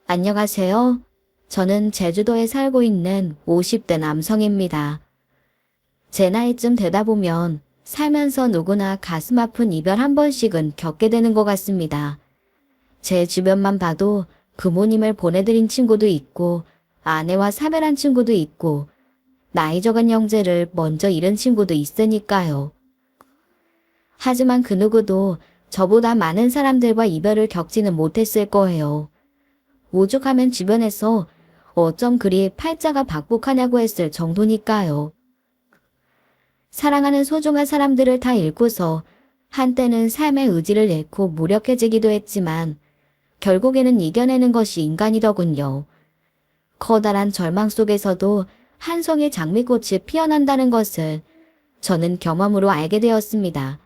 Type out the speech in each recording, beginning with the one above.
안녕하세요. 저는 제주도에 살고 있는 50대 남성입니다. 제 나이쯤 되다 보면 살면서 누구나 가슴 아픈 이별 한 번씩은 겪게 되는 것 같습니다. 제 주변만 봐도 부모님을 보내드린 친구도 있고, 아내와 사별한 친구도 있고, 나이 적은 형제를 먼저 잃은 친구도 있으니까요. 하지만 그 누구도 저보다 많은 사람들과 이별을 겪지는 못했을 거예요. 오죽하면 주변에서 어쩜 그리 팔자가 박복하냐고 했을 정도니까요. 사랑하는 소중한 사람들을 다 잃고서 한때는 삶의 의지를 잃고 무력해지기도 했지만 결국에는 이겨내는 것이 인간이더군요. 커다란 절망 속에서도 한 송이 장미꽃이 피어난다는 것을 저는 경험으로 알게 되었습니다.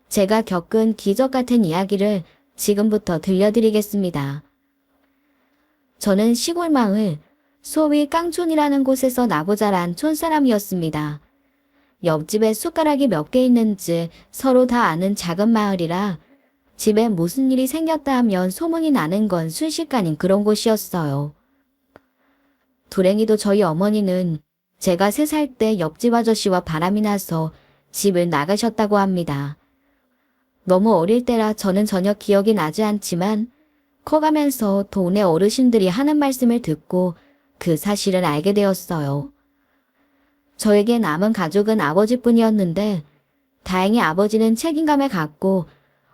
제가 겪은 기적 같은 이야기를 지금부터 들려드리겠습니다. 저는 시골 마을, 소위 깡촌이라는 곳에서 나고 자란 촌사람이었습니다. 옆집에 숟가락이 몇 개 있는지 서로 다 아는 작은 마을이라 집에 무슨 일이 생겼다 하면 소문이 나는 건 순식간인 그런 곳이었어요. 불행히도 저희 어머니는 제가 3살 때 옆집 아저씨와 바람이 나서 집을 나가셨다고 합니다. 너무 어릴 때라 저는 전혀 기억이 나지 않지만 커가면서 동네 어르신들이 하는 말씀을 듣고 그 사실을 알게 되었어요. 저에게 남은 가족은 아버지뿐이었는데 다행히 아버지는 책임감을 갖고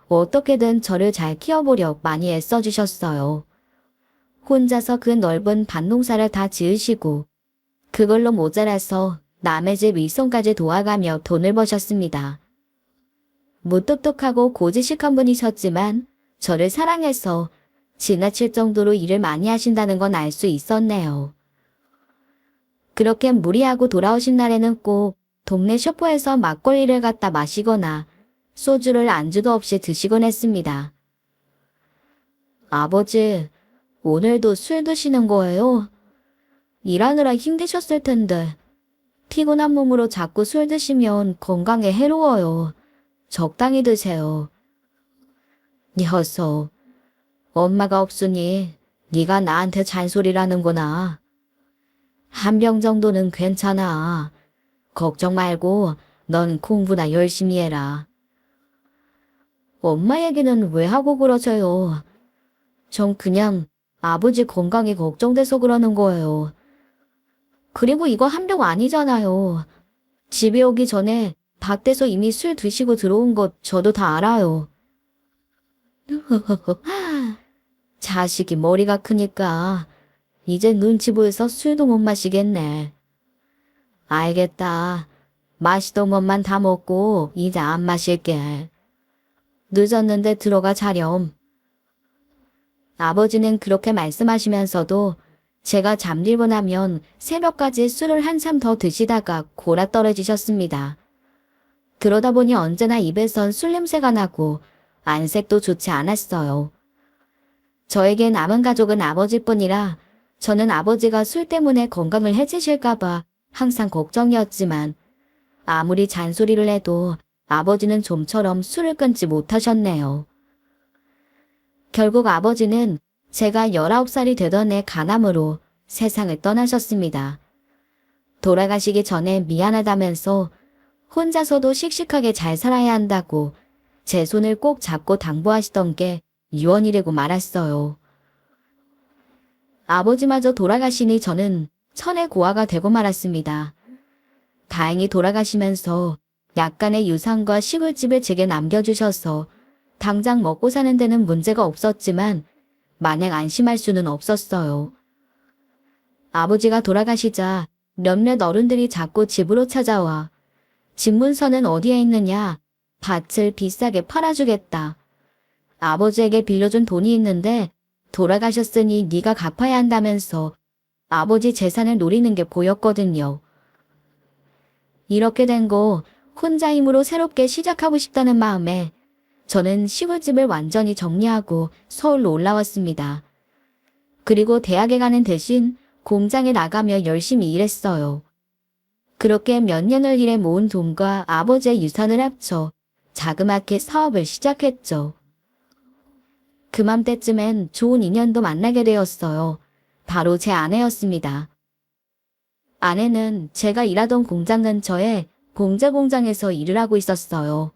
어떻게든 저를 잘 키워보려 많이 애써주셨어요. 혼자서 그 넓은 밭농사를 다 지으시고 그걸로 모자라서 남의 집 일손까지 도와가며 돈을 버셨습니다. 무뚝뚝하고 고지식한 분이셨지만 저를 사랑해서 지나칠 정도로 일을 많이 하신다는 건 알 수 있었네요. 그렇게 무리하고 돌아오신 날에는 꼭 동네 슈퍼에서 막걸리를 갖다 마시거나 소주를 안주도 없이 드시곤 했습니다. 아버지, 오늘도 술 드시는 거예요? 일하느라 힘드셨을 텐데 피곤한 몸으로 자꾸 술 드시면 건강에 해로워요. 적당히 드세요. 녀석, 엄마가 없으니 네가 나한테 잔소리라는구나. 한 병 정도는 괜찮아. 걱정 말고 넌 공부나 열심히 해라. 엄마 얘기는 왜 하고 그러세요? 전 그냥 아버지 건강이 걱정돼서 그러는 거예요. 그리고 이거 한 병 아니잖아요. 집에 오기 전에 밭에서 이미 술 드시고 들어온 것 저도 다 알아요. 자식이 머리가 크니까 이제 눈치 보여서 술도 못 마시겠네. 알겠다. 마시던 것만 다 먹고 이제 안 마실게. 늦었는데 들어가 자렴. 아버지는 그렇게 말씀하시면서도 제가 잠들고 나면 새벽까지 술을 한참 더 드시다가 골아 떨어지셨습니다. 그러다 보니 언제나 입에선 술 냄새가 나고 안색도 좋지 않았어요. 저에게 남은 가족은 아버지뿐이라 저는 아버지가 술 때문에 건강을 해치실까봐 항상 걱정이었지만 아무리 잔소리를 해도 아버지는 좀처럼 술을 끊지 못하셨네요. 결국 아버지는 제가 19살이 되던 해 간암으로 세상을 떠나셨습니다. 돌아가시기 전에 미안하다면서 혼자서도 씩씩하게 잘 살아야 한다고 제 손을 꼭 잡고 당부하시던 게 유언이 되고 말았어요. 아버지마저 돌아가시니 저는 천의 고아가 되고 말았습니다. 다행히 돌아가시면서 약간의 유산과 시골집을 제게 남겨주셔서 당장 먹고 사는 데는 문제가 없었지만 마냥 안심할 수는 없었어요. 아버지가 돌아가시자 몇몇 어른들이 자꾸 집으로 찾아와 집 문서는 어디에 있느냐, 밭을 비싸게 팔아주겠다. 아버지에게 빌려준 돈이 있는데 돌아가셨으니 네가 갚아야 한다면서 아버지 재산을 노리는 게 보였거든요. 이렇게 된 거 혼자 힘으로 새롭게 시작하고 싶다는 마음에 저는 시골집을 완전히 정리하고 서울로 올라왔습니다. 그리고 대학에 가는 대신 공장에 나가며 열심히 일했어요. 그렇게 몇 년을 일해 모은 돈과 아버지의 유산을 합쳐 자그맣게 사업을 시작했죠. 그맘때쯤엔 좋은 인연도 만나게 되었어요. 바로 제 아내였습니다. 아내는 제가 일하던 공장 근처에 봉제 공장에서 일을 하고 있었어요.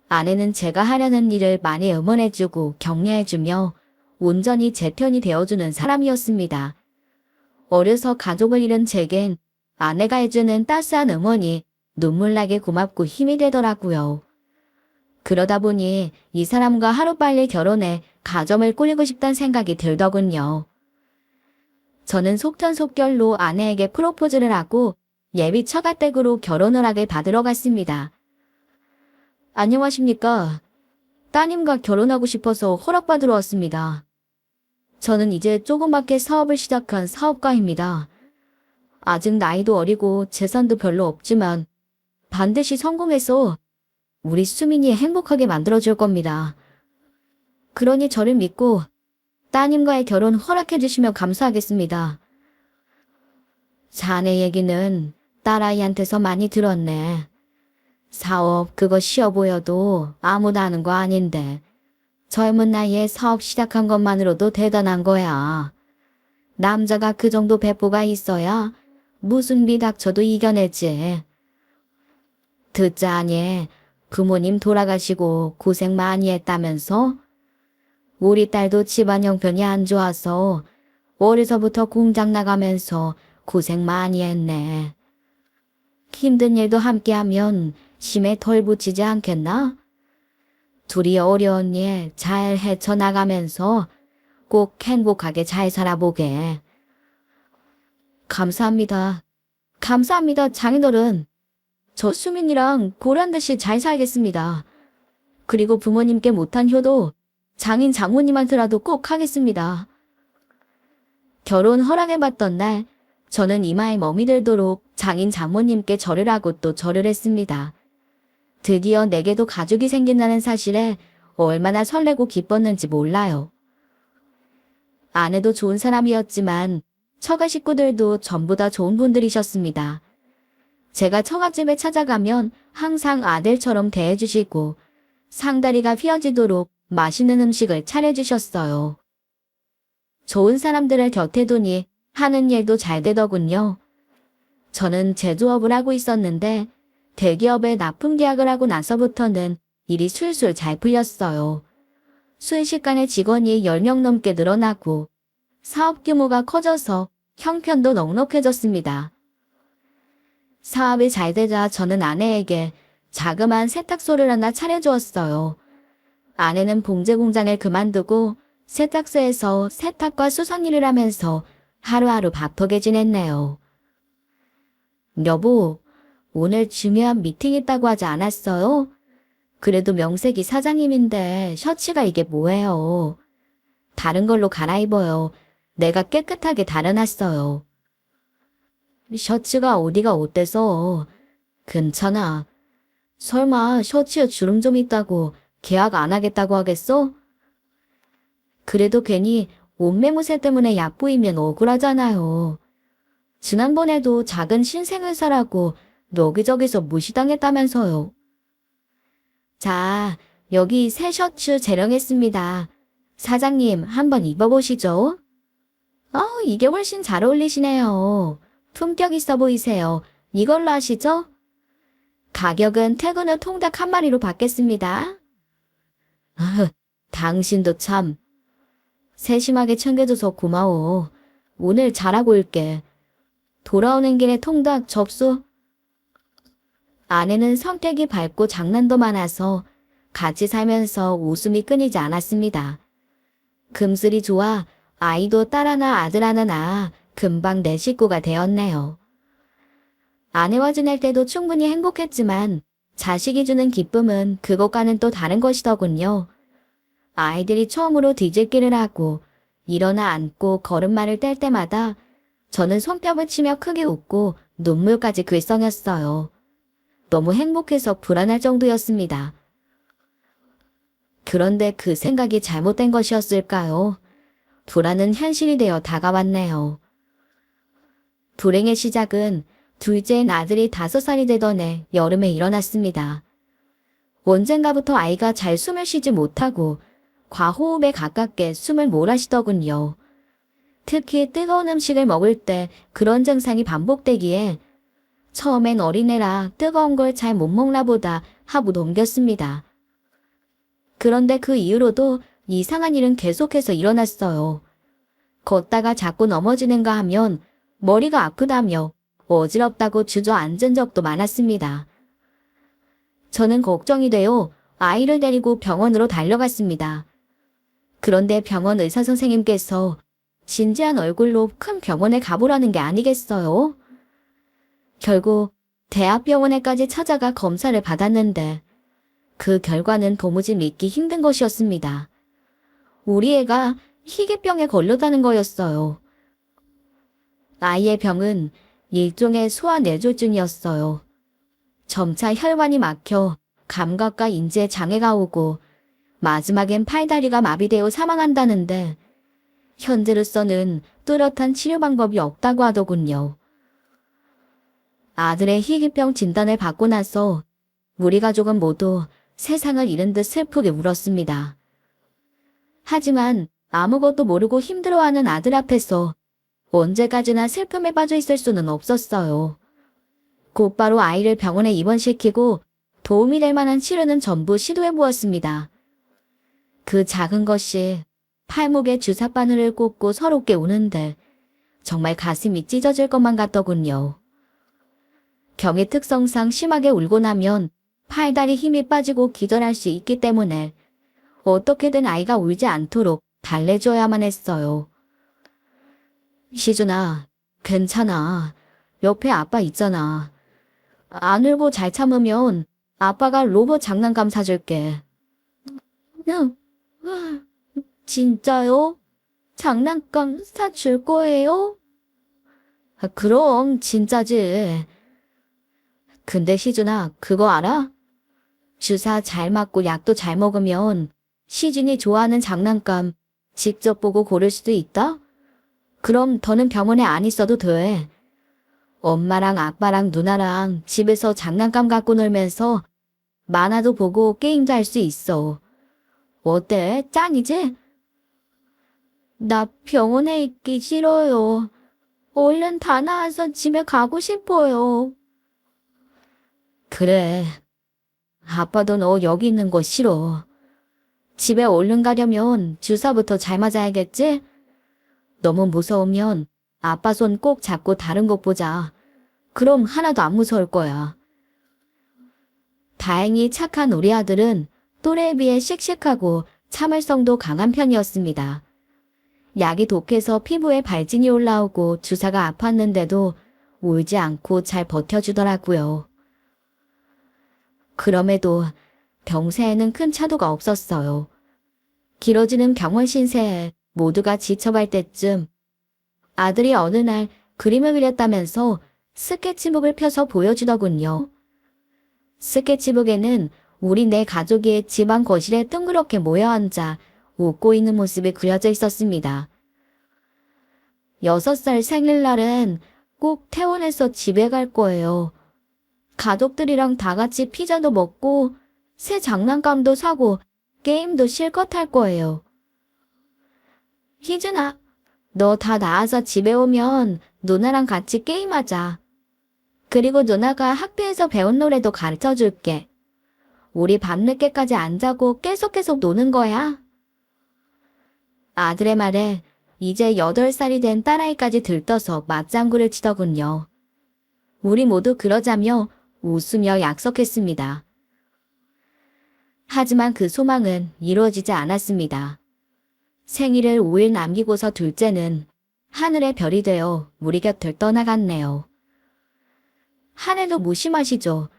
아내는 제가 하려는 일을 많이 응원해주고 격려해주며 온전히 제 편이 되어주는 사람이었습니다. 어려서 가족을 잃은 제겐 아내가 해주는 따스한 응원이 눈물나게 고맙고 힘이 되더라고요. 그러다 보니 이 사람과 하루빨리 결혼해 가정을 꾸리고 싶다는 생각이 들더군요. 저는 속전속결로 아내에게 프로포즈를 하고 예비 처가댁으로 결혼을 하게 받으러 갔습니다. 안녕하십니까. 따님과 결혼하고 싶어서 허락받으러 왔습니다. 저는 이제 조그맣게 사업을 시작한 사업가입니다. 아직 나이도 어리고 재산도 별로 없지만 반드시 성공해서 우리 수민이 행복하게 만들어줄 겁니다. 그러니 저를 믿고 따님과의 결혼 허락해 주시면 감사하겠습니다. 자네 얘기는 딸아이한테서 많이 들었네. 사업 그거 쉬워 보여도 아무도 아는 거 아닌데 젊은 나이에 사업 시작한 것만으로도 대단한 거야. 남자가 그 정도 배포가 있어야 무슨 비 닥쳐도 이겨내지. 듣자니 부모님 돌아가시고 고생 많이 했다면서? 우리 딸도 집안 형편이 안 좋아서 어려서부터 공장 나가면서 고생 많이 했네. 힘든 일도 함께하면 심에 덜 붙이지 않겠나? 둘이 어려운 일 잘 헤쳐나가면서 꼭 행복하게 잘 살아보게. 감사합니다. 감사합니다, 장인어른. 저 수민이랑 보란듯이 잘 살겠습니다. 그리고 부모님께 못한 효도 장인 장모님한테라도 꼭 하겠습니다. 결혼 허락해봤던 날 저는 이마에 멍이 들도록 장인 장모님께 절을 하고 또 절을 했습니다. 드디어 내게도 가족이 생긴다는 사실에 얼마나 설레고 기뻤는지 몰라요. 아내도 좋은 사람이었지만 처가 식구들도 전부 다 좋은 분들이셨습니다. 제가 처갓집에 찾아가면 항상 아들처럼 대해주시고 상다리가 휘어지도록 맛있는 음식을 차려주셨어요. 좋은 사람들을 곁에 두니 하는 일도 잘 되더군요. 저는 제조업을 하고 있었는데 대기업에 납품 계약을 하고 나서부터는 일이 술술 잘 풀렸어요. 순식간에 직원이 10명 넘게 늘어나고 사업 규모가 커져서 형편도 넉넉해졌습니다. 사업이 잘 되자 저는 아내에게 자그마한 세탁소를 하나 차려주었어요. 아내는 봉제 공장을 그만두고 세탁소에서 세탁과 수선 일을 하면서 하루하루 바쁘게 지냈네요. 여보, 오늘 중요한 미팅 있다고 하지 않았어요? 그래도 명색이 사장님인데 셔츠가 이게 뭐예요? 다른 걸로 갈아입어요. 내가 깨끗하게 달아놨어요. 셔츠가 어디가 어때서? 괜찮아. 설마 셔츠에 주름 좀 있다고 계약 안 하겠다고 하겠어? 그래도 괜히 옷매무새 때문에 얕보이면 억울하잖아요. 지난번에도 작은 신생의사라고 여기저기서 무시당했다면서요. 자, 여기 새 셔츠 재령했습니다. 사장님, 한번 입어보시죠. 이게 훨씬 잘 어울리시네요. 품격 있어 보이세요. 이걸로 하시죠? 가격은 퇴근 후 통닭 한 마리로 받겠습니다. 당신도 참. 세심하게 챙겨줘서 고마워. 오늘 잘하고 올게. 돌아오는 길에 통닭 접수. 아내는 성격이 밝고 장난도 많아서 같이 살면서 웃음이 끊이지 않았습니다. 금슬이 좋아 아이도 딸 하나 아들 하나 낳아 금방 내 식구가 되었네요. 아내와 지낼 때도 충분히 행복했지만 자식이 주는 기쁨은 그것과는 또 다른 것이더군요. 아이들이 처음으로 뒤집기를 하고 일어나 앉고 걸음마를 뗄 때마다 저는 손뼉을 치며 크게 웃고 눈물까지 글썽였어요. 너무 행복해서 불안할 정도였습니다. 그런데 그 생각이 잘못된 것이었을까요? 불안은 현실이 되어 다가왔네요. 불행의 시작은 둘째인 아들이 5살이 되던 해 여름에 일어났습니다. 언젠가부터 아이가 잘 숨을 쉬지 못하고 과호흡에 가깝게 숨을 몰아쉬더군요. 특히 뜨거운 음식을 먹을 때 그런 증상이 반복되기에 처음엔 어린애라 뜨거운 걸 잘 못 먹나 보다 하고 넘겼습니다. 그런데 그 이후로도 이상한 일은 계속해서 일어났어요. 걷다가 자꾸 넘어지는가 하면 머리가 아프다며 어지럽다고 주저앉은 적도 많았습니다. 저는 걱정이 되어 아이를 데리고 병원으로 달려갔습니다. 그런데 병원 의사 선생님께서 진지한 얼굴로 큰 병원에 가보라는 게 아니겠어요? 결국 대학병원에까지 찾아가 검사를 받았는데 그 결과는 도무지 믿기 힘든 것이었습니다. 우리 애가 희귀병에 걸렸다는 거였어요. 아이의 병은 일종의 소아뇌졸중이었어요. 점차 혈관이 막혀 감각과 인지에 장애가 오고 마지막엔 팔다리가 마비되어 사망한다는데 현재로서는 뚜렷한 치료 방법이 없다고 하더군요. 아들의 희귀병 진단을 받고 나서 우리 가족은 모두 세상을 잃은 듯 슬프게 울었습니다. 하지만 아무것도 모르고 힘들어하는 아들 앞에서 언제까지나 슬픔에 빠져 있을 수는 없었어요. 곧바로 아이를 병원에 입원시키고 도움이 될 만한 치료는 전부 시도해 보았습니다. 그 작은 것이 팔목에 주사바늘을 꽂고 서럽게 우는데 정말 가슴이 찢어질 것만 같더군요. 경의 특성상 심하게 울고 나면 팔다리 힘이 빠지고 기절할 수 있기 때문에 어떻게든 아이가 울지 않도록 달래줘야만 했어요. 시준아, 괜찮아. 옆에 아빠 있잖아. 안 울고 잘 참으면 아빠가 로봇 장난감 사줄게. 진짜요? 장난감 사줄 거예요? 그럼 진짜지. 근데 시준아, 그거 알아? 주사 잘 맞고 약도 잘 먹으면 시준이 좋아하는 장난감 직접 보고 고를 수도 있다? 그럼 더는 병원에 안 있어도 돼. 엄마랑 아빠랑 누나랑 집에서 장난감 갖고 놀면서 만화도 보고 게임도 할 수 있어. 어때? 짱이지? 나 병원에 있기 싫어요. 얼른 다 나아서 집에 가고 싶어요. 그래. 아빠도 너 여기 있는 거 싫어. 집에 얼른 가려면 주사부터 잘 맞아야겠지? 너무 무서우면 아빠 손 꼭 잡고 다른 곳 보자. 그럼 하나도 안 무서울 거야. 다행히 착한 우리 아들은 또래에 비해 씩씩하고 참을성도 강한 편이었습니다. 약이 독해서 피부에 발진이 올라오고 주사가 아팠는데도 울지 않고 잘 버텨주더라고요. 그럼에도 병세에는 큰 차도가 없었어요. 길어지는 병원 신세에 모두가 지쳐갈 때쯤 아들이 어느 날 그림을 그렸다면서 스케치북을 펴서 보여주더군요. 스케치북에는 우리 네 가족이 집안 거실에 둥그렇게 모여 앉아 웃고 있는 모습이 그려져 있었습니다. 6살 생일날은 꼭 퇴원해서 집에 갈 거예요. 가족들이랑 다 같이 피자도 먹고 새 장난감도 사고 게임도 실컷 할 거예요. 희준아, 너 다 나아서 집에 오면 누나랑 같이 게임하자. 그리고 누나가 학교에서 배운 노래도 가르쳐 줄게. 우리 밤늦게까지 안 자고 계속 노는 거야. 아들의 말에 이제 8살이 된 딸아이까지 들떠서 맞장구를 치더군요. 우리 모두 그러자며 웃으며 약속했습니다. 하지만 그 소망은 이루어지지 않았습니다. 생일을 5일 남기고서 둘째는 하늘의 별이 되어 우리 곁을 떠나갔네요. 한 해도 무심하시죠?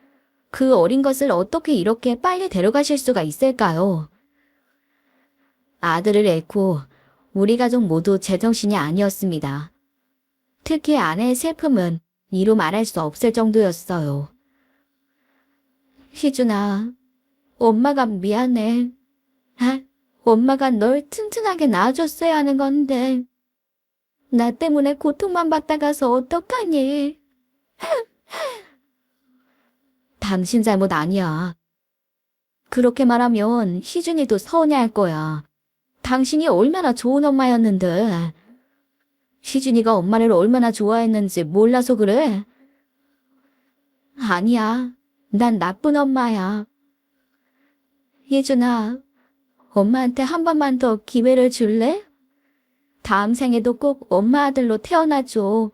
그 어린 것을 어떻게 이렇게 빨리 데려가실 수가 있을까요? 아들을 잃고 우리 가족 모두 제정신이 아니었습니다. 특히 아내의 슬픔은 이루 말할 수 없을 정도였어요. 희준아, 엄마가 미안해. 엄마가 널 튼튼하게 낳아줬어야 하는 건데 나 때문에 고통만 받다 가서 어떡하니? 당신 잘못 아니야. 그렇게 말하면 희준이도 서운해할 거야. 당신이 얼마나 좋은 엄마였는데. 희준이가 엄마를 얼마나 좋아했는지 몰라서 그래? 아니야. 난 나쁜 엄마야. 희준아, 엄마한테 한 번만 더 기회를 줄래? 다음 생에도 꼭 엄마 아들로 태어나줘.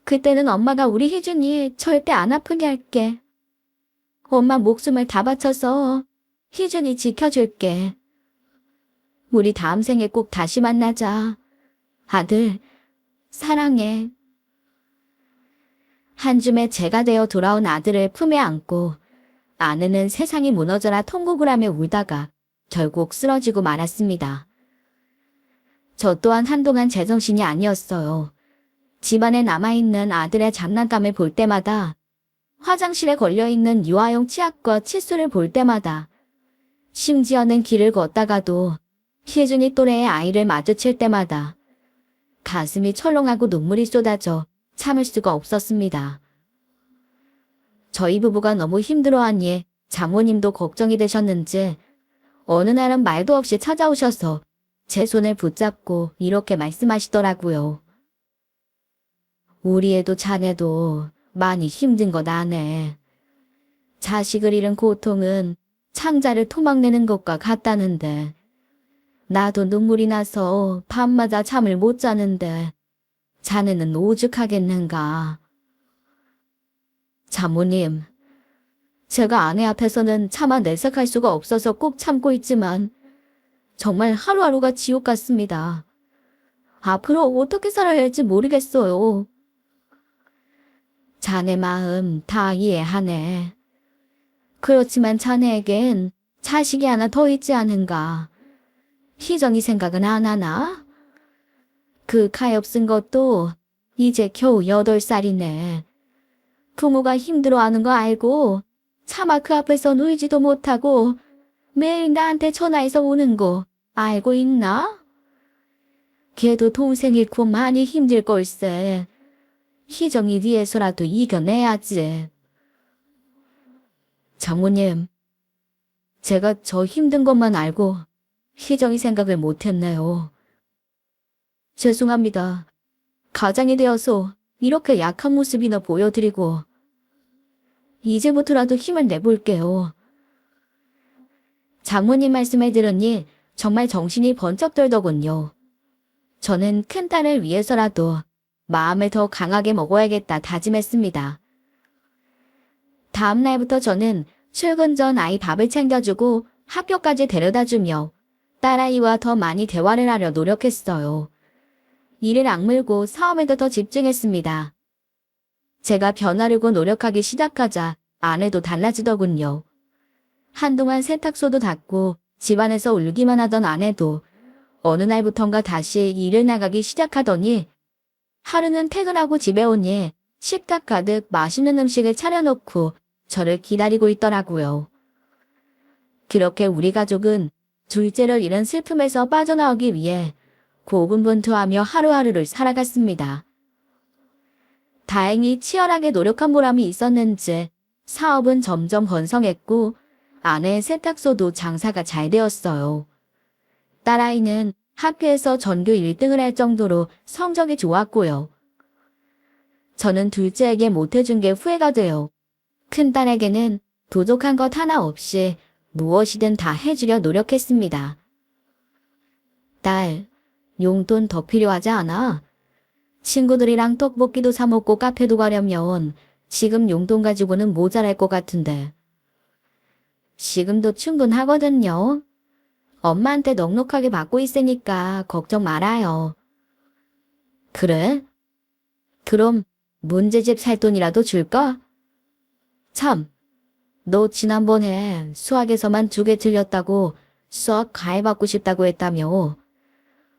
그때는 엄마가 우리 희준이 절대 안 아프게 할게. 엄마 목숨을 다 바쳐서 희준이 지켜줄게. 우리 다음 생에 꼭 다시 만나자. 아들, 사랑해. 한 줌에 제가 되어 돌아온 아들을 품에 안고 아내는 세상이 무너져라 통곡을 하며 울다가 결국 쓰러지고 말았습니다. 저 또한 한동안 제정신이 아니었어요. 집안에 남아있는 아들의 장난감을 볼 때마다, 화장실에 걸려있는 유아용 치약과 칫솔을 볼 때마다, 심지어는 길을 걷다가도 희준이 또래의 아이를 마주칠 때마다 가슴이 철렁하고 눈물이 쏟아져 참을 수가 없었습니다. 저희 부부가 너무 힘들어하니 장모님도 걱정이 되셨는지 어느 날은 말도 없이 찾아오셔서 제 손을 붙잡고 이렇게 말씀하시더라고요. 우리 애도 자네도 많이 힘든 것 아네. 자식을 잃은 고통은 창자를 토막내는 것과 같다는데 나도 눈물이 나서 밤마다 잠을 못 자는데 자네는 오죽하겠는가. 장모님, 제가 아내 앞에서는 차마 내색할 수가 없어서 꼭 참고 있지만 정말 하루하루가 지옥 같습니다. 앞으로 어떻게 살아야 할지 모르겠어요. 자네 마음 다 이해하네. 그렇지만 자네에겐 자식이 하나 더 있지 않은가. 희정이 생각은 안 하나? 그 가엾은 것도 이제 겨우 8살이네. 부모가 힘들어하는 거 알고 차마 그 앞에서 울지도 못하고 매일 나한테 전화해서 오는 거 알고 있나? 걔도 동생 잃고 많이 힘들 걸세. 희정이 위해서라도 이겨내야지. 장모님, 제가 저 힘든 것만 알고 희정이 생각을 못했네요. 죄송합니다. 가장이 되어서 이렇게 약한 모습이나 보여드리고 이제부터라도 힘을 내볼게요. 장모님 말씀을 들으니 정말 정신이 번쩍 들더군요. 저는 큰딸을 위해서라도 마음을 더 강하게 먹어야겠다 다짐했습니다. 다음 날부터 저는 출근 전 아이 밥을 챙겨주고 학교까지 데려다주며 딸아이와 더 많이 대화를 하려 노력했어요. 일을 악물고 사업에도 더 집중했습니다. 제가 변하려고 노력하기 시작하자 아내도 달라지더군요. 한동안 세탁소도 닫고 집안에서 울기만 하던 아내도 어느 날부턴가 다시 일을 나가기 시작하더니 하루는 퇴근하고 집에 오니 식탁 가득 맛있는 음식을 차려놓고 저를 기다리고 있더라고요. 그렇게 우리 가족은 둘째를 잃은 슬픔에서 빠져나오기 위해 고군분투하며 하루하루를 살아갔습니다. 다행히 치열하게 노력한 보람이 있었는지 사업은 점점 번성했고 아내의 세탁소도 장사가 잘 되었어요. 딸아이는 학교에서 전교 1등을 할 정도로 성적이 좋았고요. 저는 둘째에게 못해준 게 후회가 돼요. 큰딸에게는 부족한 것 하나 없이 무엇이든 다 해주려 노력했습니다. 딸, 용돈 더 필요하지 않아? 친구들이랑 떡볶이도 사 먹고 카페도 가려면 지금 용돈 가지고는 모자랄 것 같은데. 지금도 충분하거든요. 엄마한테 넉넉하게 받고 있으니까 걱정 말아요. 그래? 그럼 문제집 살 돈이라도 줄까? 참, 너 지난번에 수학에서만 2개 틀렸다고 수학 과외 받고 싶다고 했다며.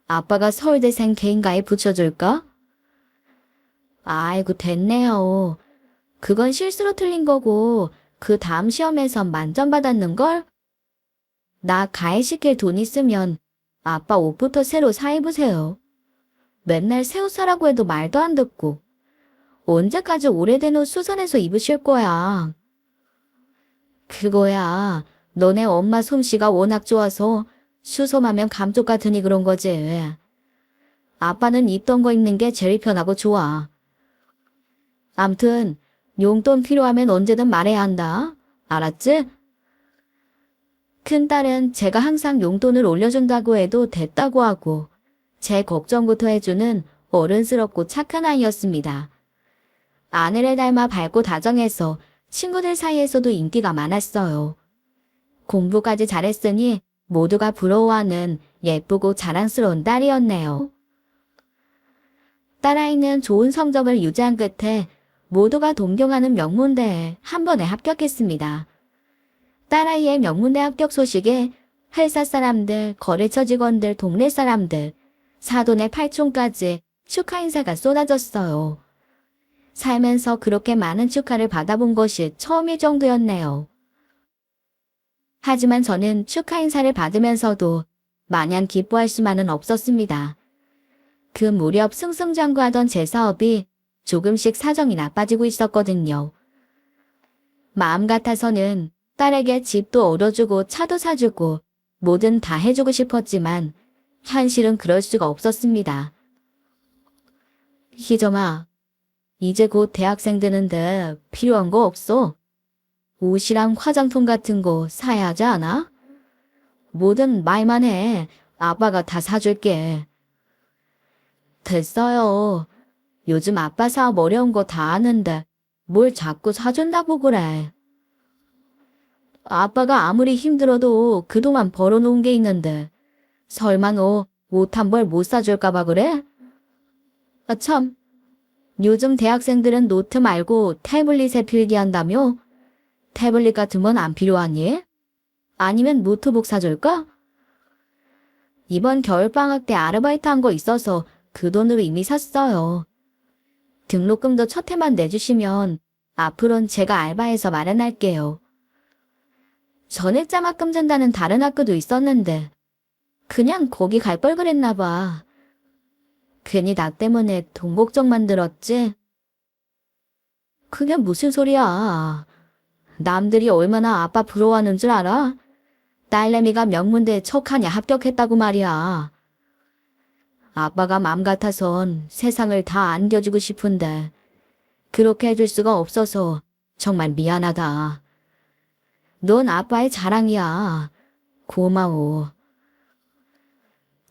아빠가 서울대생 개인과외 붙여줄까? 아이고 됐네요. 그건 실수로 틀린 거고 그 다음 시험에선 만점 받았는걸? 나 과외시킬 돈 있으면 아빠 옷부터 새로 사 입으세요. 맨날 새 옷 사라고 해도 말도 안 듣고. 언제까지 오래된 옷 수선해서 입으실 거야. 그거야. 너네 엄마 솜씨가 워낙 좋아서 수솜하면 감쪽 같으니 그런 거지. 아빠는 있던 거 입는 게 제일 편하고 좋아. 암튼 용돈 필요하면 언제든 말해야 한다. 알았지? 큰딸은 제가 항상 용돈을 올려준다고 해도 됐다고 하고 제 걱정부터 해주는 어른스럽고 착한 아이였습니다. 아내를 닮아 밝고 다정해서 친구들 사이에서도 인기가 많았어요. 공부까지 잘했으니 모두가 부러워하는 예쁘고 자랑스러운 딸이었네요. 딸아이는 좋은 성적을 유지한 끝에 모두가 동경하는 명문대에 한 번에 합격했습니다. 딸아이의 명문대 합격 소식에 회사 사람들, 거래처 직원들, 동네 사람들, 사돈의 팔촌까지 축하 인사가 쏟아졌어요. 살면서 그렇게 많은 축하를 받아본 것이 처음일 정도였네요. 하지만 저는 축하 인사를 받으면서도 마냥 기뻐할 수만은 없었습니다. 그 무렵 승승장구하던 제 사업이 조금씩 사정이 나빠지고 있었거든요. 마음 같아서는 딸에게 집도 얻어주고 차도 사주고 뭐든 다 해주고 싶었지만 현실은 그럴 수가 없었습니다. 희정아, 이제 곧 대학생 되는데 필요한 거 없어? 옷이랑 화장품 같은 거 사야 하지 않아? 뭐든 말만 해. 아빠가 다 사줄게. 됐어요. 요즘 아빠 사업 어려운 거 다 아는데 뭘 자꾸 사준다고 그래. 아빠가 아무리 힘들어도 그동안 벌어놓은 게 있는데 설마 너 옷 한 벌 못 사줄까 봐 그래? 아 참, 요즘 대학생들은 노트 말고 태블릿에 필기한다며? 태블릿 같은 건 안 필요하니? 아니면 노트북 사줄까? 이번 겨울방학 때 아르바이트 한 거 있어서 그 돈으로 이미 샀어요. 등록금도 첫 해만 내주시면 앞으론 제가 알바해서 마련할게요. 전액 장학금 준다는 다른 학교도 있었는데 그냥 거기 갈 걸 그랬나 봐. 괜히 나 때문에 돈 걱정만 들었지? 그게 무슨 소리야. 남들이 얼마나 아빠 부러워하는 줄 알아? 딸내미가 명문대에 척하냐 합격했다고 말이야. 아빠가 맘 같아선 세상을 다 안겨주고 싶은데 그렇게 해줄 수가 없어서 정말 미안하다. 넌 아빠의 자랑이야. 고마워.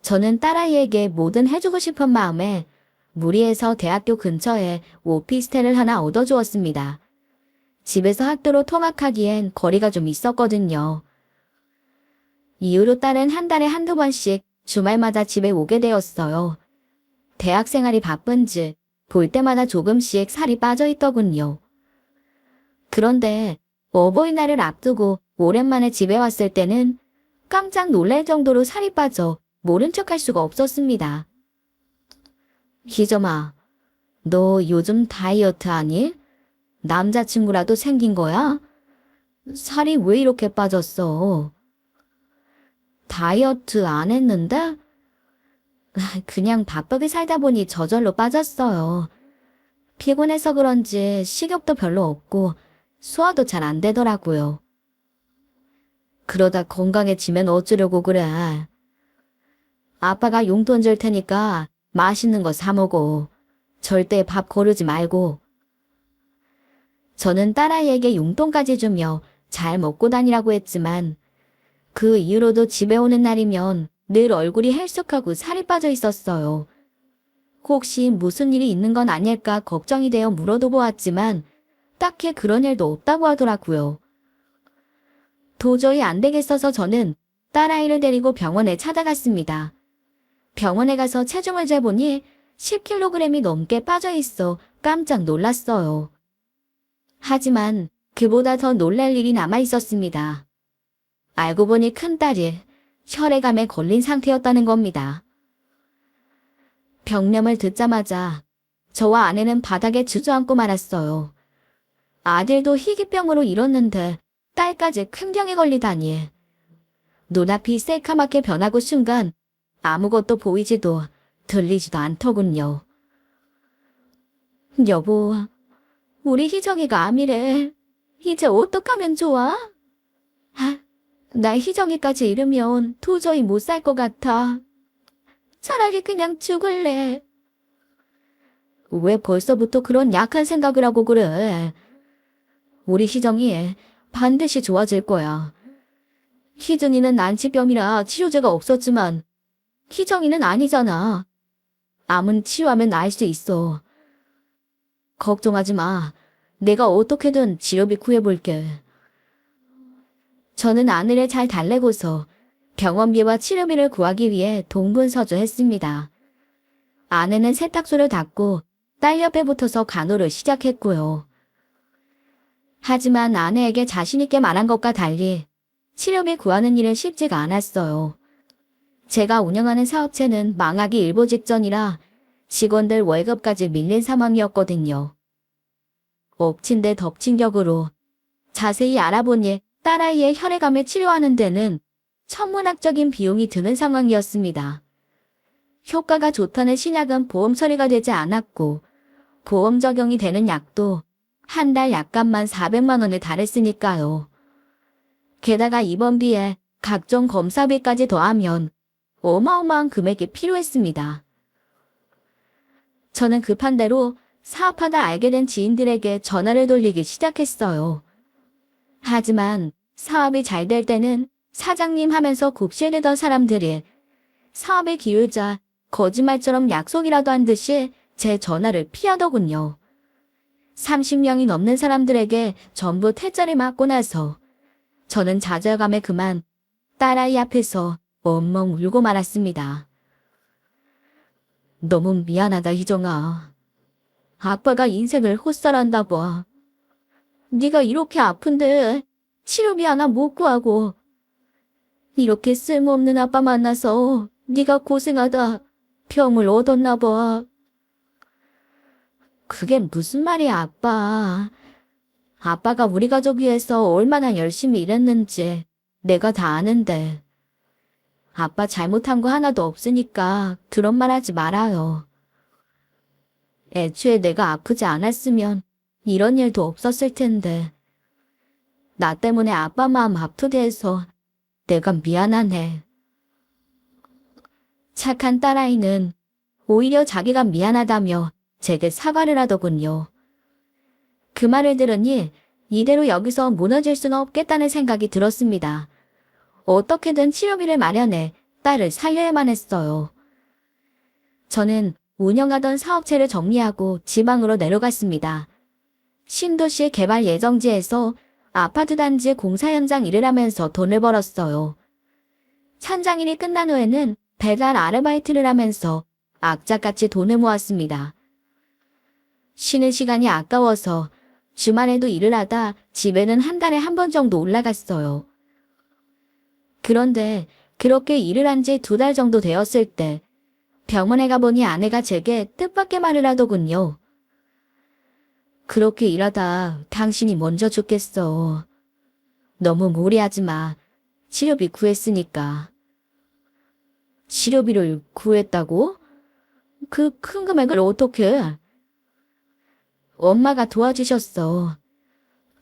저는 딸아이에게 뭐든 해주고 싶은 마음에 무리해서 대학교 근처에 오피스텔을 하나 얻어주었습니다. 집에서 학교로 통학하기엔 거리가 좀 있었거든요. 이후로 딸은 한 달에 한두 번씩 주말마다 집에 오게 되었어요. 대학 생활이 바쁜지 볼 때마다 조금씩 살이 빠져 있더군요. 그런데 어버이날을 앞두고 오랜만에 집에 왔을 때는 깜짝 놀랄 정도로 살이 빠져 모른 척할 수가 없었습니다. 희점아, 너 요즘 다이어트 하니? 남자친구라도 생긴 거야? 살이 왜 이렇게 빠졌어? 다이어트 안 했는데? 그냥 바쁘게 살다 보니 저절로 빠졌어요. 피곤해서 그런지 식욕도 별로 없고 소화도 잘 안 되더라고요. 그러다 건강해지면 어쩌려고 그래. 아빠가 용돈 줄 테니까 맛있는 거 사 먹어. 절대 밥 거르지 말고. 저는 딸아이에게 용돈까지 주며 잘 먹고 다니라고 했지만 그 이후로도 집에 오는 날이면 늘 얼굴이 헬쑥하고 살이 빠져 있었어요. 혹시 무슨 일이 있는 건 아닐까 걱정이 되어 물어도 보았지만 딱히 그런 일도 없다고 하더라고요. 도저히 안 되겠어서 저는 딸아이를 데리고 병원에 찾아갔습니다. 병원에 가서 체중을 재보니 10kg이 넘게 빠져 있어 깜짝 놀랐어요. 하지만 그보다 더 놀랄 일이 남아 있었습니다. 알고 보니 큰딸이 혈액암에 걸린 상태였다는 겁니다. 병명을 듣자마자 저와 아내는 바닥에 주저앉고 말았어요. 아들도 희귀병으로 잃었는데 딸까지 큰 병에 걸리다니. 눈앞이 새카맣게 변하고 순간 아무것도 보이지도 들리지도 않더군요. 여보, 우리 희정이가 암이래. 이제 어떡하면 좋아? 아, 나 희정이까지 잃으면 도저히 못 살 것 같아. 차라리 그냥 죽을래. 왜 벌써부터 그런 약한 생각을 하고 그래? 우리 희정이 반드시 좋아질 거야. 희준이는 난치병이라 치료제가 없었지만 희정이는 아니잖아. 암은 치료하면 나을 수 있어. 걱정하지 마. 내가 어떻게든 치료비 구해볼게. 저는 아내를 잘 달래고서 병원비와 치료비를 구하기 위해 동분서주했습니다. 아내는 세탁소를 닫고 딸 옆에 붙어서 간호를 시작했고요. 하지만 아내에게 자신있게 말한 것과 달리 치료비 구하는 일은 쉽지가 않았어요. 제가 운영하는 사업체는 망하기 일보 직전이라 직원들 월급까지 밀린 상황이었거든요. 엎친 데 덮친 격으로 자세히 알아보니 딸아이의 혈액암을 치료하는 데는 천문학적인 비용이 드는 상황이었습니다. 효과가 좋다는 신약은 보험 처리가 되지 않았고 보험 적용이 되는 약도 한 달 약값만 400만 원에 달했으니까요. 게다가 입원비에 각종 검사비까지 더하면 어마어마한 금액이 필요했습니다. 저는 급한 대로 사업하다 알게 된 지인들에게 전화를 돌리기 시작했어요. 하지만 사업이 잘 될 때는 사장님 하면서 굽실대던 사람들이 사업의 기울자 거짓말처럼 약속이라도 한 듯이 제 전화를 피하더군요. 30명이 넘는 사람들에게 전부 퇴짜를 맞고 나서 저는 좌절감에 그만 딸아이 앞에서 엉엉 울고 말았습니다. 너무 미안하다 희정아. 아빠가 인생을 헛살았나 봐. 네가 이렇게 아픈데 치료비 하나 못 구하고 이렇게 쓸모없는 아빠 만나서 네가 고생하다 병을 얻었나 봐. 그게 무슨 말이야 아빠. 아빠가 우리 가족 위해서 얼마나 열심히 일했는지 내가 다 아는데. 아빠 잘못한 거 하나도 없으니까 그런 말 하지 말아요. 애초에 내가 아프지 않았으면 이런 일도 없었을 텐데. 나 때문에 아빠 마음 아프게 해서 내가 미안하네. 착한 딸아이는 오히려 자기가 미안하다며 제게 사과를 하더군요. 그 말을 들으니 이대로 여기서 무너질 수는 없겠다는 생각이 들었습니다. 어떻게든 치료비를 마련해 딸을 살려야만 했어요. 저는 운영하던 사업체를 정리하고 지방으로 내려갔습니다. 신도시 개발 예정지에서 아파트 단지 공사 현장 일을 하면서 돈을 벌었어요. 현장일이 끝난 후에는 배달 아르바이트를 하면서 악착같이 돈을 모았습니다. 쉬는 시간이 아까워서 주말에도 일을 하다 집에는 한 달에 한 번 정도 올라갔어요. 그런데 그렇게 일을 한 지 2달 정도 되었을 때 병원에 가보니 아내가 제게 뜻밖의 말을 하더군요. 그렇게 일하다 당신이 먼저 죽겠어. 너무 무리하지 마. 치료비 구했으니까. 치료비를 구했다고? 그 큰 금액을 어떻게? 엄마가 도와주셨어.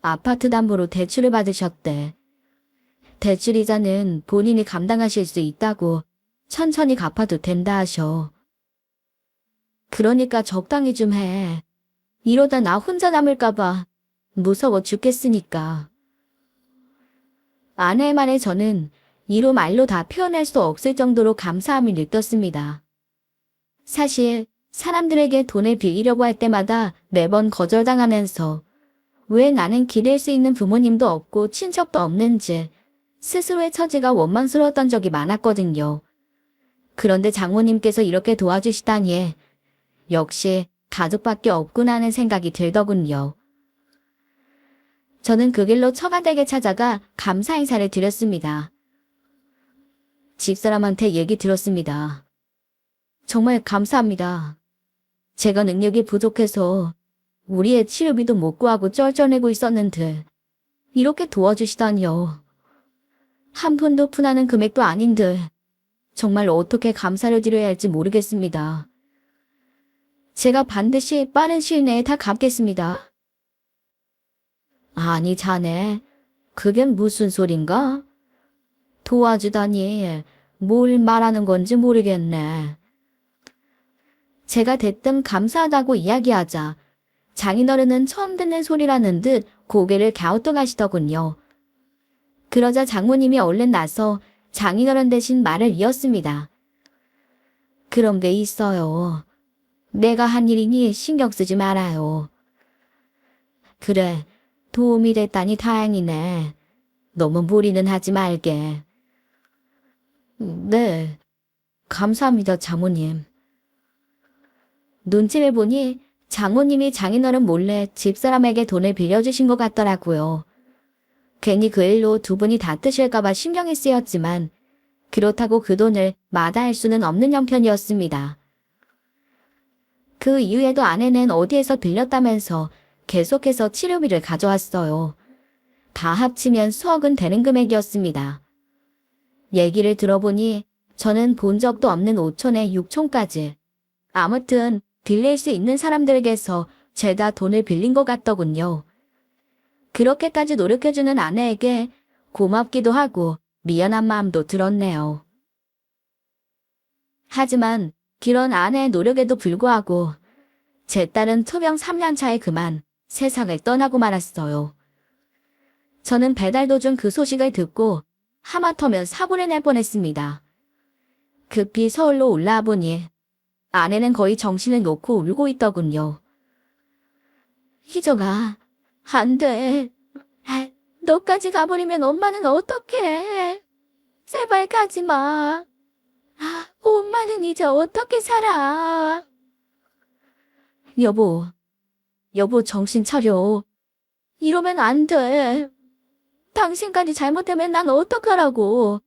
아파트 담보로 대출을 받으셨대. 대출 이자는 본인이 감당하실 수 있다고 천천히 갚아도 된다 하셔. 그러니까 적당히 좀 해. 이러다 나 혼자 남을까봐 무서워 죽겠으니까. 아내의 말에 저는 이로 말로 다 표현할 수 없을 정도로 감사함을 느꼈습니다. 사실 사람들에게 돈을 빌리려고 할 때마다 매번 거절당하면서 왜 나는 기댈 수 있는 부모님도 없고 친척도 없는지 스스로의 처지가 원망스러웠던 적이 많았거든요. 그런데 장모님께서 이렇게 도와주시다니 역시 가족밖에 없구나 하는 생각이 들더군요. 저는 그 길로 처가댁에 찾아가 감사 인사를 드렸습니다. 집사람한테 얘기 들었습니다. 정말 감사합니다. 제가 능력이 부족해서 우리의 치료비도 못 구하고 쩔쩔매고 있었는데 이렇게 도와주시다니요. 한 푼도 푼하는 금액도 아닌데 정말 어떻게 감사를 드려야 할지 모르겠습니다. 제가 반드시 빠른 시일 내에 다 갚겠습니다. 아니 자네, 그게 무슨 소린가? 도와주다니 뭘 말하는 건지 모르겠네. 제가 대뜸 감사하다고 이야기하자 장인어른은 처음 듣는 소리라는 듯 고개를 갸우뚱하시더군요. 그러자 장모님이 얼른 나서 장인어른 대신 말을 이었습니다. 그런 게 있어요. 내가 한 일이니 신경 쓰지 말아요. 그래, 도움이 됐다니 다행이네. 너무 무리는 하지 말게. 네, 감사합니다, 장모님. 눈치를 보니 장모님이 장인어른 몰래 집사람에게 돈을 빌려주신 것 같더라고요. 괜히 그 일로 두 분이 다투실까봐 신경이 쓰였지만 그렇다고 그 돈을 마다할 수는 없는 형편이었습니다. 그 이후에도 아내는 어디에서 빌렸다면서 계속해서 치료비를 가져왔어요. 다 합치면 수억은 되는 금액이었습니다. 얘기를 들어보니 저는 본 적도 없는 5촌에 6촌까지. 아무튼 빌릴 수 있는 사람들에게서 죄다 돈을 빌린 것 같더군요. 그렇게까지 노력해주는 아내에게 고맙기도 하고 미안한 마음도 들었네요. 하지만 그런 아내의 노력에도 불구하고 제 딸은 투병 3년 차에 그만 세상을 떠나고 말았어요. 저는 배달 도중 그 소식을 듣고 하마터면 사고를 낼 뻔했습니다. 급히 서울로 올라와 보니 아내는 거의 정신을 놓고 울고 있더군요. 희정아, 안 돼. 너까지 가버리면 엄마는 어떡해. 제발 가지 마. 엄마는 이제 어떻게 살아. 여보 정신 차려. 이러면 안 돼. 당신까지 잘못되면 난 어떡하라고.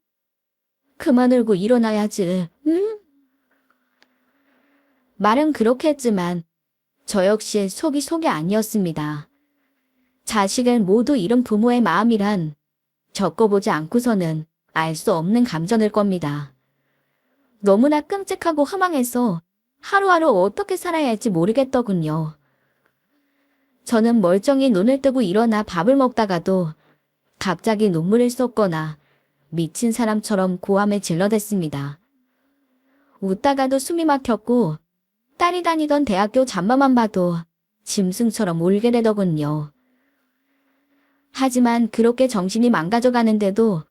그만 울고 일어나야지, 응? 말은 그렇게 했지만 저 역시 속이 아니었습니다. 자식을 모두 잃은 부모의 마음이란 겪어보지 않고서는 알 수 없는 감정일 겁니다. 너무나 끔찍하고 허망해서 하루하루 어떻게 살아야 할지 모르겠더군요. 저는 멀쩡히 눈을 뜨고 일어나 밥을 먹다가도 갑자기 눈물을 쏟거나 미친 사람처럼 고함을 질러댔습니다. 웃다가도 숨이 막혔고 딸이 다니던 대학교 잠바만 봐도 짐승처럼 울게 되더군요. 하지만 그렇게 정신이 망가져가는데도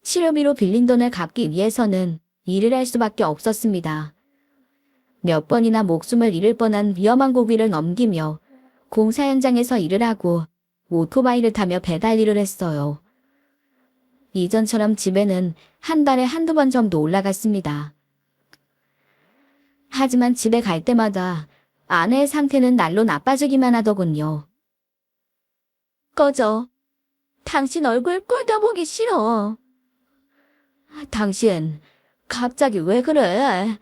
치료비로 빌린 돈을 갚기 위해서는 일을 할 수밖에 없었습니다. 몇 번이나 목숨을 잃을 뻔한 위험한 고비를 넘기며 공사 현장에서 일을 하고 오토바이를 타며 배달 일을 했어요. 이전처럼 집에는 한 달에 한두 번 정도 올라갔습니다. 하지만 집에 갈 때마다 아내의 상태는 날로 나빠지기만 하더군요. 꺼져. 당신 얼굴 꼴도 보기 싫어. 당신 갑자기 왜 그래?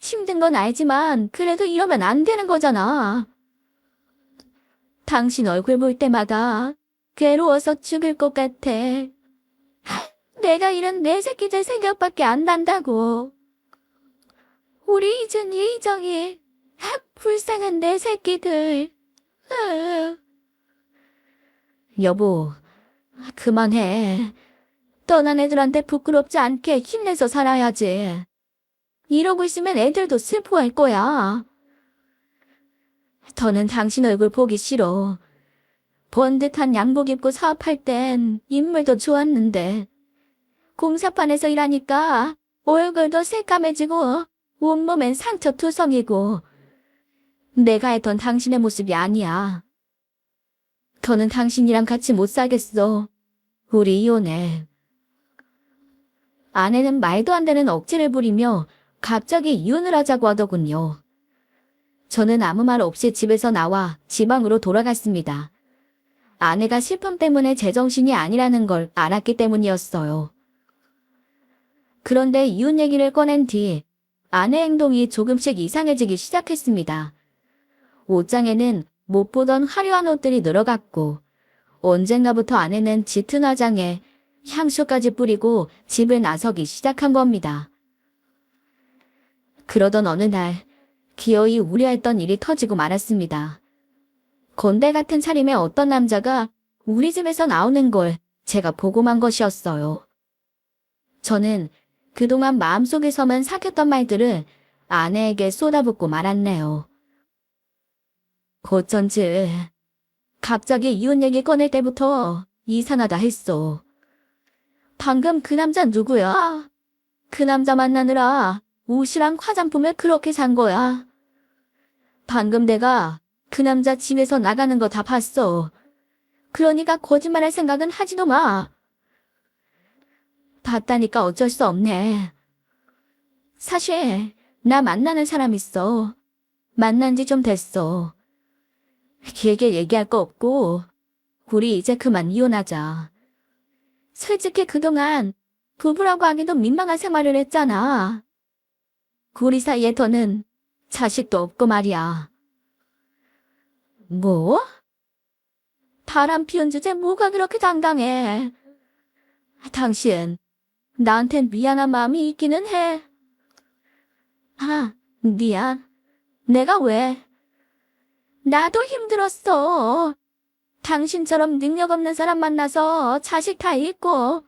힘든 건 알지만 그래도 이러면 안 되는 거잖아. 당신 얼굴 볼 때마다 괴로워서 죽을 것 같아. 내가 잃은 내 새끼들 생각밖에 안 난다고. 우리 이준이, 이정이, 불쌍한 내 새끼들. 여보, 그만해. 떠난 애들한테 부끄럽지 않게 힘내서 살아야지. 이러고 있으면 애들도 슬퍼할 거야. 더는 당신 얼굴 보기 싫어. 번듯한 양복 입고 사업할 땐 인물도 좋았는데 공사판에서 일하니까 얼굴도 새까매지고 온몸엔 상처 투성이고 내가 했던 당신의 모습이 아니야. 더는 당신이랑 같이 못 살겠어. 우리 이혼해. 아내는 말도 안 되는 억지를 부리며 갑자기 이혼을 하자고 하더군요. 저는 아무 말 없이 집에서 나와 지방으로 돌아갔습니다. 아내가 슬픔 때문에 제정신이 아니라는 걸 알았기 때문이었어요. 그런데 이혼 얘기를 꺼낸 뒤 아내 행동이 조금씩 이상해지기 시작했습니다. 옷장에는 못 보던 화려한 옷들이 늘어갔고 언젠가부터 아내는 짙은 화장에 향수까지 뿌리고 집을 나서기 시작한 겁니다. 그러던 어느 날 기어이 우려했던 일이 터지고 말았습니다. 건대 같은 차림의 어떤 남자가 우리 집에서 나오는 걸 제가 보고 만 것이었어요. 저는 그동안 마음속에서만 삭혔던 말들을 아내에게 쏟아붓고 말았네요. 어쩐지 갑자기 이혼 얘기 꺼낼 때부터 이상하다 했어. 방금 그 남자 누구야? 그 남자 만나느라 옷이랑 화장품을 그렇게 산 거야. 방금 내가 그 남자 집에서 나가는 거 다 봤어. 그러니까 거짓말할 생각은 하지도 마. 봤다니까 어쩔 수 없네. 사실 나 만나는 사람 있어. 만난 지 좀 됐어. 길게 얘기할 거 없고 우리 이제 그만 이혼하자. 솔직히 그동안 부부라고 하기도 민망한 생활을 했잖아. 우리 사이에 더는 자식도 없고 말이야. 뭐? 바람 피운 주제 뭐가 그렇게 당당해. 당신, 나한텐 미안한 마음이 있기는 해. 아, 미안. 내가 왜? 나도 힘들었어. 당신처럼 능력 없는 사람 만나서 자식 다 잃고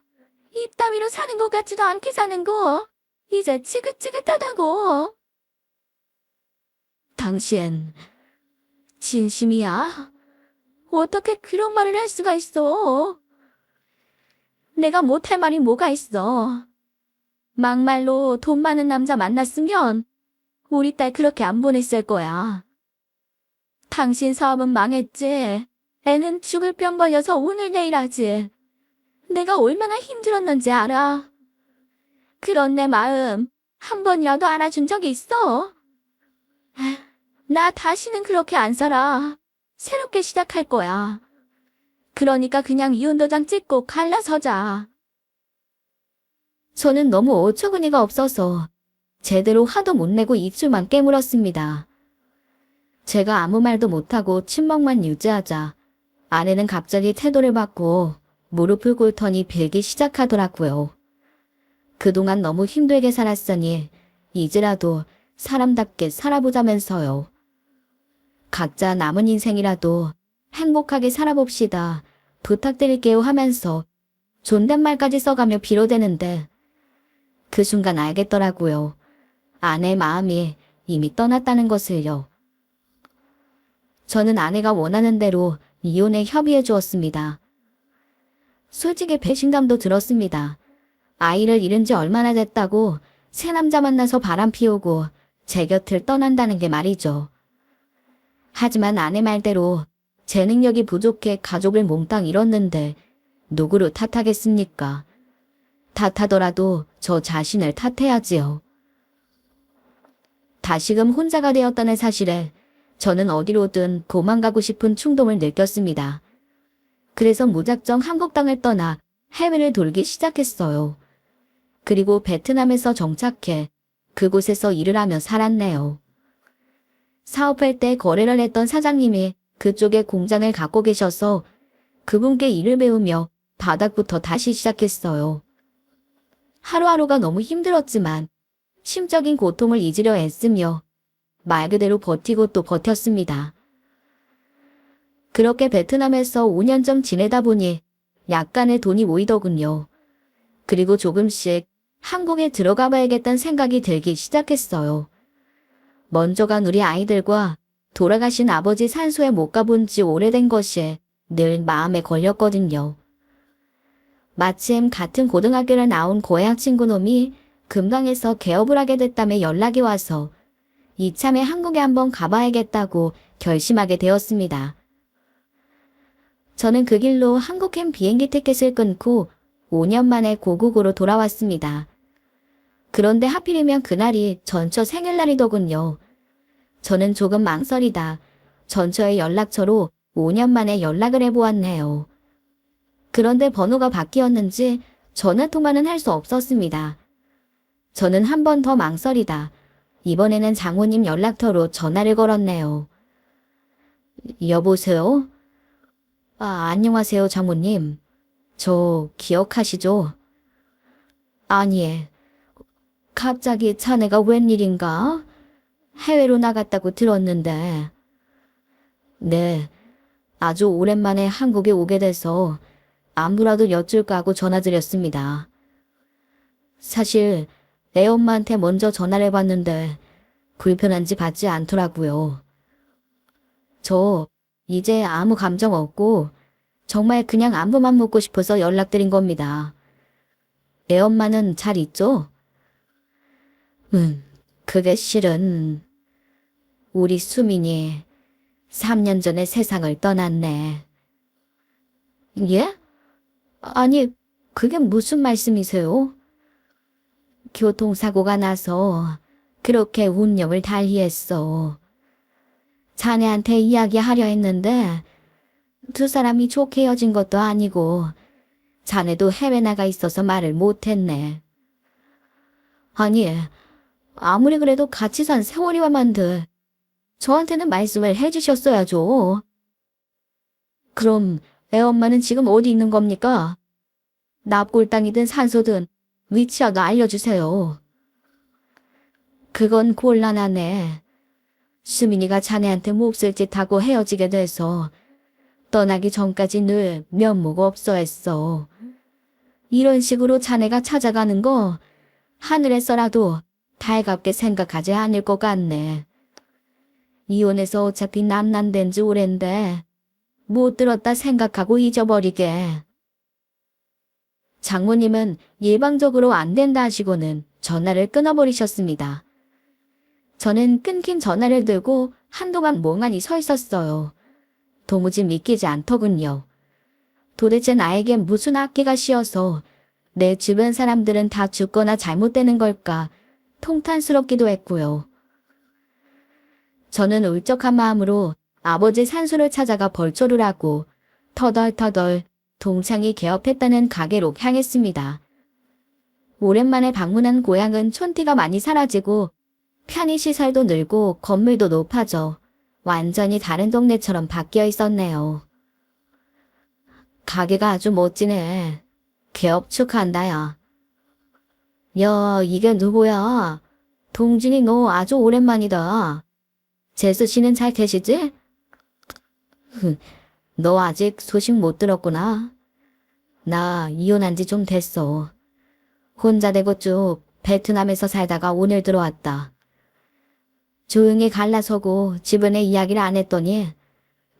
입 따위로 사는 것 같지도 않게 사는 거 이제 지긋지긋하다고. 당신 진심이야? 어떻게 그런 말을 할 수가 있어? 내가 못할 말이 뭐가 있어. 막말로 돈 많은 남자 만났으면 우리 딸 그렇게 안 보냈을 거야. 당신 사업은 망했지. 애는 죽을 병 걸려서 오늘 내일 하지. 내가 얼마나 힘들었는지 알아. 그런 내 마음 한 번이라도 알아준 적이 있어? 나 다시는 그렇게 안 살아. 새롭게 시작할 거야. 그러니까 그냥 이혼 도장 찍고 갈라서자. 저는 너무 어처구니가 없어서 제대로 화도 못 내고 입술만 깨물었습니다. 제가 아무 말도 못하고 침묵만 유지하자 아내는 갑자기 태도를 바꾸어 무릎을 꿇더니 빌기 시작하더라고요. 그동안 너무 힘들게 살았으니 이제라도 사람답게 살아보자면서요. 각자 남은 인생이라도 행복하게 살아봅시다. 부탁드릴게요 하면서 존댓말까지 써가며 빌어대는데 그 순간 알겠더라고요. 아내의 마음이 이미 떠났다는 것을요. 저는 아내가 원하는 대로 이혼에 협의해 주었습니다. 솔직히 배신감도 들었습니다. 아이를 잃은 지 얼마나 됐다고 새 남자 만나서 바람 피우고 제 곁을 떠난다는 게 말이죠. 하지만 아내 말대로 제 능력이 부족해 가족을 몽땅 잃었는데 누구를 탓하겠습니까? 탓하더라도 저 자신을 탓해야지요. 다시금 혼자가 되었다는 사실에 저는 어디로든 도망가고 싶은 충동을 느꼈습니다. 그래서 무작정 한국 땅을 떠나 해외를 돌기 시작했어요. 그리고 베트남에서 정착해 그곳에서 일을 하며 살았네요. 사업할 때 거래를 했던 사장님이 그쪽에 공장을 갖고 계셔서 그분께 일을 배우며 바닥부터 다시 시작했어요. 하루하루가 너무 힘들었지만 심적인 고통을 잊으려 애쓰며 말 그대로 버티고 또 버텼습니다. 그렇게 베트남에서 5년쯤 지내다 보니 약간의 돈이 모이더군요. 그리고 조금씩 한국에 들어가 봐야겠다는 생각이 들기 시작했어요. 먼저 간 우리 아이들과 돌아가신 아버지 산소에 못 가본 지 오래된 것이 늘 마음에 걸렸거든요. 마침 같은 고등학교를 나온 고향 친구 놈이 금강에서 개업을 하게 됐다며 연락이 와서 이참에 한국에 한번 가봐야겠다고 결심하게 되었습니다. 저는 그 길로 한국행 비행기 티켓을 끊고 5년 만에 고국으로 돌아왔습니다. 그런데 하필이면 그날이 전처 생일날이더군요. 저는 조금 망설이다 전처의 연락처로 5년 만에 연락을 해보았네요. 그런데 번호가 바뀌었는지 전화통화는 할 수 없었습니다. 저는 한 번 더 망설이다 이번에는 장모님 연락처로 전화를 걸었네요. 여보세요? 안녕하세요 장모님. 저 기억하시죠? 아니, 갑자기 자네가 웬일인가? 해외로 나갔다고 들었는데. 네, 아주 오랜만에 한국에 오게 돼서 안부라도 여쭐까 하고 전화드렸습니다. 사실 애 엄마한테 먼저 전화를 해봤는데 불편한지 받지 않더라고요. 저 이제 아무 감정 없고 정말 그냥 안부만 묻고 싶어서 연락드린 겁니다. 애 엄마는 잘 있죠? 그게 실은 우리 수민이 3년 전에 세상을 떠났네. 예? 아니, 그게 무슨 말씀이세요? 교통사고가 나서 그렇게 운명을 달리했어. 자네한테 이야기하려 했는데 두 사람이 좋게 헤어진 것도 아니고 자네도 해외 나가 있어서 말을 못했네. 아니, 아무리 그래도 같이 산 세월이와만들 저한테는 말씀을 해주셨어야죠. 그럼 애 엄마는 지금 어디 있는 겁니까? 납골당이든 산소든 위치라도 알려주세요. 그건 곤란하네. 수민이가 자네한테 몹쓸 짓하고 헤어지게 돼서 떠나기 전까지 늘 면목 없어 했어. 이런 식으로 자네가 찾아가는 거 하늘에서라도 달갑게 생각하지 않을 것 같네. 이혼해서 어차피 남난된 지 오랜데 못 들었다 생각하고 잊어버리게. 장모님은 일방적으로 안 된다 하시고는 전화를 끊어버리셨습니다. 저는 끊긴 전화를 들고 한동안 멍하니 서 있었어요. 도무지 믿기지 않더군요. 도대체 나에게 무슨 악기가 씌어서 내 주변 사람들은 다 죽거나 잘못되는 걸까 통탄스럽기도 했고요. 저는 울적한 마음으로 아버지 산소를 찾아가 벌초를 하고 터덜터덜 동창이 개업했다는 가게로 향했습니다. 오랜만에 방문한 고향은 촌티가 많이 사라지고 편의시설도 늘고 건물도 높아져 완전히 다른 동네처럼 바뀌어 있었네요. 가게가 아주 멋지네. 개업 축하한다야. 야, 이게 누구야? 동진이 너 아주 오랜만이다. 재수 씨는 잘 계시지? 너 아직 소식 못 들었구나. 나 이혼한 지 좀 됐어. 혼자 되고 쭉 베트남에서 살다가 오늘 들어왔다. 조용히 갈라서고 주변에 이야기를 안 했더니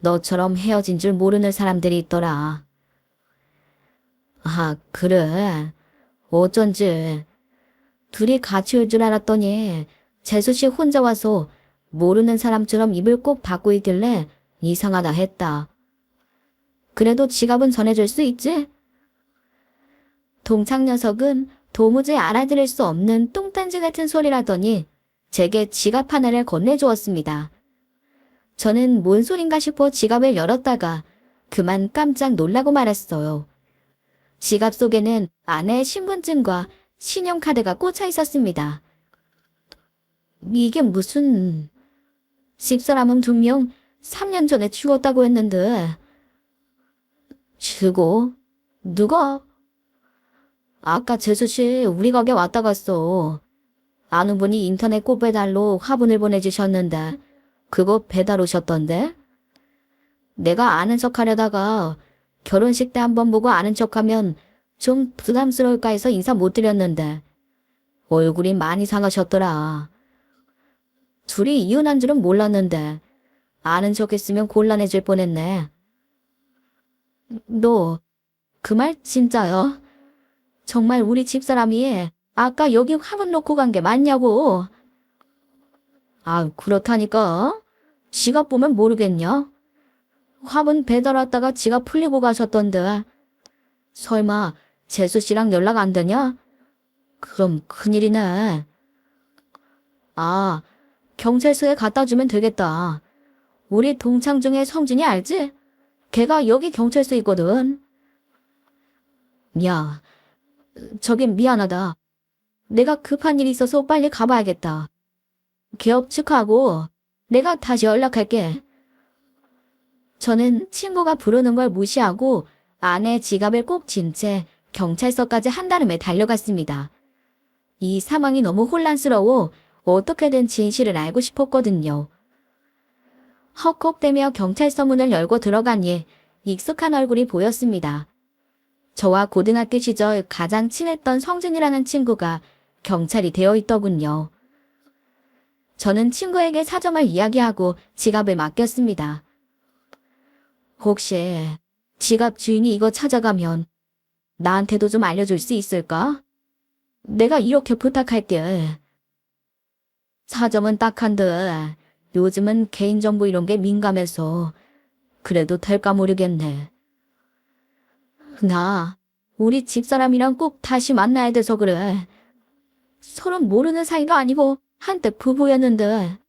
너처럼 헤어진 줄 모르는 사람들이 있더라. 아, 그래. 어쩐지. 둘이 같이 올 줄 알았더니 재수 씨 혼자 와서 모르는 사람처럼 입을 꼭 닫고 있길래 이상하다 했다. 그래도 지갑은 전해줄 수 있지? 동창 녀석은 도무지 알아들을 수 없는 똥딴지 같은 소리라더니 제게 지갑 하나를 건네주었습니다. 저는 뭔 소린가 싶어 지갑을 열었다가 그만 깜짝 놀라고 말았어요. 지갑 속에는 아내의 신분증과 신용카드가 꽂혀 있었습니다. 이게 무슨... 집사람은 분명 3년 전에 죽었다고 했는데... 죽어? 누가? 아까 재수씨 우리 가게 왔다 갔어. 아는 분이 인터넷 꽃배달로 화분을 보내주셨는데 그거 배달 오셨던데? 내가 아는 척 하려다가 결혼식 때 한번 보고 아는 척하면 좀 부담스러울까 해서 인사 못 드렸는데 얼굴이 많이 상하셨더라. 둘이 이혼한 줄은 몰랐는데 아는 척 했으면 곤란해질 뻔했네. 너 그 말 진짜야? 정말 우리 집사람이 아까 여기 화분 놓고 간 게 맞냐고? 아, 그렇다니까. 지갑 보면 모르겠냐? 화분 배달 왔다가 지갑 풀리고 가셨던데. 설마 재수 씨랑 연락 안 되냐? 그럼 큰일이네. 아, 경찰서에 갖다 주면 되겠다. 우리 동창 중에 성진이 알지? 걔가 여기 경찰서 있거든. 야, 저긴 미안하다. 내가 급한 일이 있어서 빨리 가봐야겠다. 개업 축하하고 내가 다시 연락할게. 저는 친구가 부르는 걸 무시하고 아내 지갑을 꼭 쥔 채 경찰서까지 한달음에 달려갔습니다. 이 상황이 너무 혼란스러워 어떻게든 진실을 알고 싶었거든요. 헉헉대며 경찰서 문을 열고 들어가니 익숙한 얼굴이 보였습니다. 저와 고등학교 시절 가장 친했던 성준이라는 친구가 경찰이 되어 있더군요. 저는 친구에게 사정을 이야기하고 지갑을 맡겼습니다. 혹시 지갑 주인이 이거 찾아가면 나한테도 좀 알려줄 수 있을까? 내가 이렇게 부탁할게. 사정은 딱 한데 요즘은 개인정보 이런 게 민감해서 그래도 될까 모르겠네. 나 우리 집사람이랑 꼭 다시 만나야 돼서 그래. 서로 모르는 사이가 아니고 한때 부부였는데.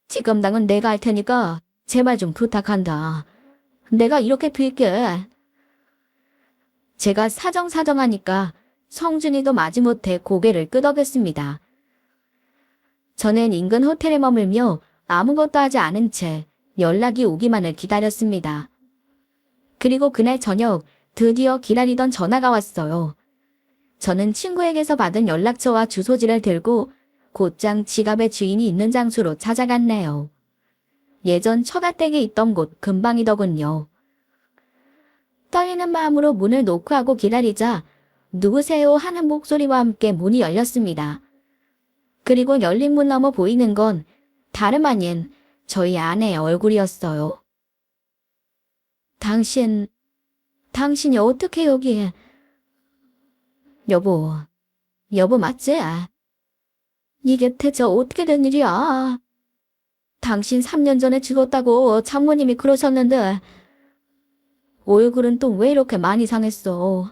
지검당은 내가 할 테니까 제발 좀 부탁한다. 내가 이렇게 빌게. 제가 사정하니까 성준이도 마지못해 고개를 끄덕였습니다. 저는 인근 호텔에 머물며 아무것도 하지 않은 채 연락이 오기만을 기다렸습니다. 그리고 그날 저녁 드디어 기다리던 전화가 왔어요. 저는 친구에게서 받은 연락처와 주소지를 들고 곧장 지갑의 주인이 있는 장소로 찾아갔네요. 예전 처가댁에 있던 곳 근방이더군요. 떨리는 마음으로 문을 노크하고 기다리자 누구세요 하는 목소리와 함께 문이 열렸습니다. 그리고 열린 문 너머 보이는 건 다름 아닌 저희 아내의 얼굴이었어요. 당신이 어떻게 여기에? 여보 맞지? 이게 대체 어떻게 된 일이야? 당신 3년 전에 죽었다고 장모님이 그러셨는데 얼굴은 또 왜 이렇게 많이 상했어?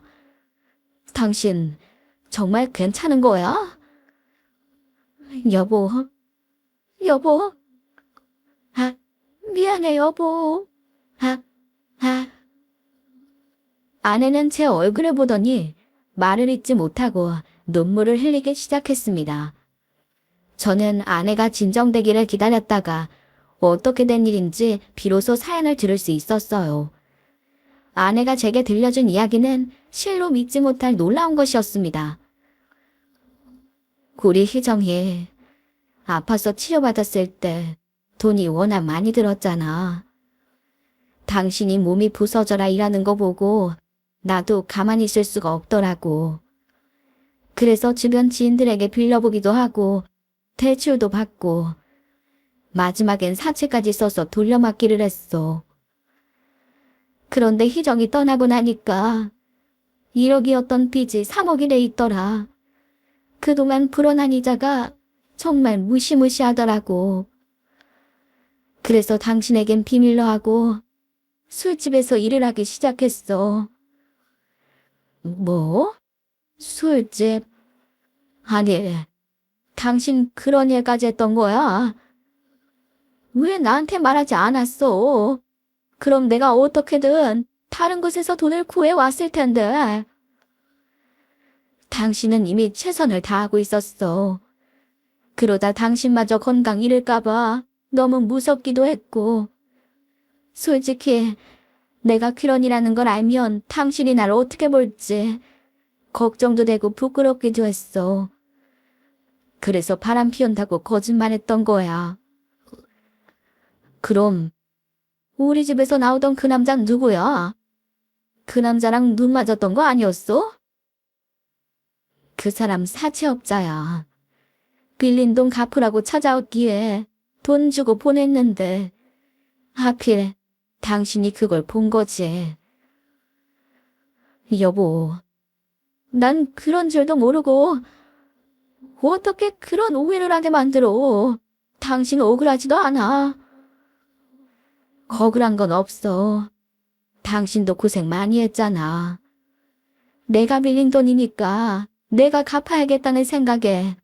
당신 정말 괜찮은 거야? 여보. 아, 미안해 여보. 아. 아내는 제 얼굴을 보더니 말을 잇지 못하고 눈물을 흘리기 시작했습니다. 저는 아내가 진정되기를 기다렸다가 어떻게 된 일인지 비로소 사연을 들을 수 있었어요. 아내가 제게 들려준 이야기는 실로 믿지 못할 놀라운 것이었습니다. 우리 희정이 아파서 치료받았을 때 돈이 워낙 많이 들었잖아. 당신이 몸이 부서져라 일하는 거 보고 나도 가만히 있을 수가 없더라고. 그래서 주변 지인들에게 빌려보기도 하고 대출도 받고 마지막엔 사채까지 써서 돌려막기를 했어. 그런데 희정이 떠나고 나니까 1억이었던 빚이 3억이 돼 있더라. 그동안 불어난 이자가 정말 무시무시하더라고. 그래서 당신에겐 비밀로 하고 술집에서 일을 하기 시작했어. 뭐? 술집? 아니, 당신 그런 일까지 했던 거야? 왜 나한테 말하지 않았어? 그럼 내가 어떻게든 다른 곳에서 돈을 구해왔을 텐데. 당신은 이미 최선을 다하고 있었어. 그러다 당신마저 건강 잃을까봐 너무 무섭기도 했고. 솔직히 내가 그런이라는 걸 알면 당신이 날 어떻게 볼지 걱정도 되고 부끄럽기도 했어. 그래서 바람 피운다고 거짓말했던 거야. 그럼 우리 집에서 나오던 그 남자는 누구야? 그 남자랑 눈 맞았던 거 아니었어? 그 사람 사채업자야. 빌린 돈 갚으라고 찾아왔기에 돈 주고 보냈는데 하필 당신이 그걸 본 거지. 여보, 난 그런 줄도 모르고 어떻게 그런 오해를 하게 만들어. 당신 억울하지도 않아. 억울한 건 없어. 당신도 고생 많이 했잖아. 내가 빌린 돈이니까 내가 갚아야겠다는 생각에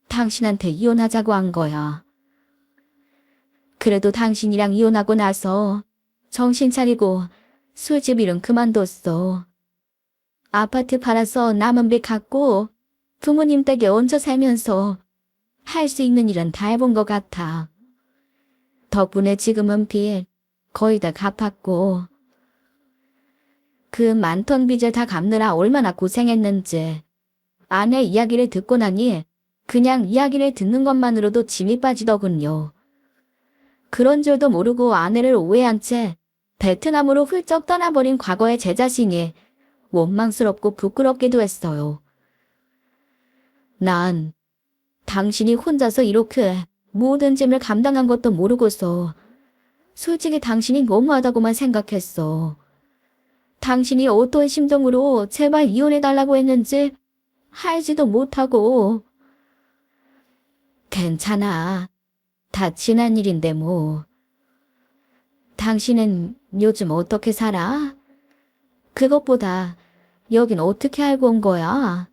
당신한테 이혼하자고 한 거야. 그래도 당신이랑 이혼하고 나서 정신 차리고 술집 일은 그만뒀어. 아파트 팔아서 남은 빚 갚고 부모님 댁에 얹혀 살면서 할 수 있는 일은 다 해본 것 같아. 덕분에 지금은 빚 거의 다 갚았고 그 많던 빚을 다 갚느라 얼마나 고생했는지 아내 이야기를 듣고 나니 그냥 이야기를 듣는 것만으로도 짐이 빠지더군요. 그런 줄도 모르고 아내를 오해한 채 베트남으로 훌쩍 떠나버린 과거의 제 자신이 원망스럽고 부끄럽기도 했어요. 난 당신이 혼자서 이렇게 모든 짐을 감당한 것도 모르고서 솔직히 당신이 너무하다고만 생각했어. 당신이 어떤 심정으로 제발 이혼해달라고 했는지 알지도 못하고. 괜찮아. 다 지난 일인데 뭐. 당신은 요즘 어떻게 살아? 그것보다 여긴 어떻게 알고 온 거야?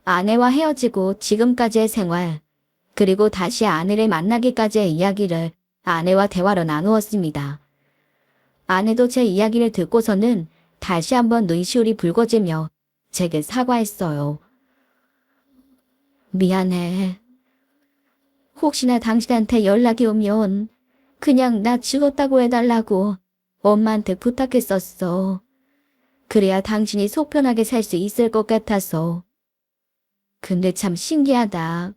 아내와 헤어지고 지금까지의 생활, 그리고 다시 아내를 만나기까지의 이야기를 아내와 대화로 나누었습니다. 아내도 제 이야기를 듣고서는 다시 한번 눈시울이 붉어지며 제게 사과했어요. 미안해. 혹시나 당신한테 연락이 오면 그냥 나 죽었다고 해달라고 엄마한테 부탁했었어. 그래야 당신이 속 편하게 살 수 있을 것 같아서. 근데 참 신기하다.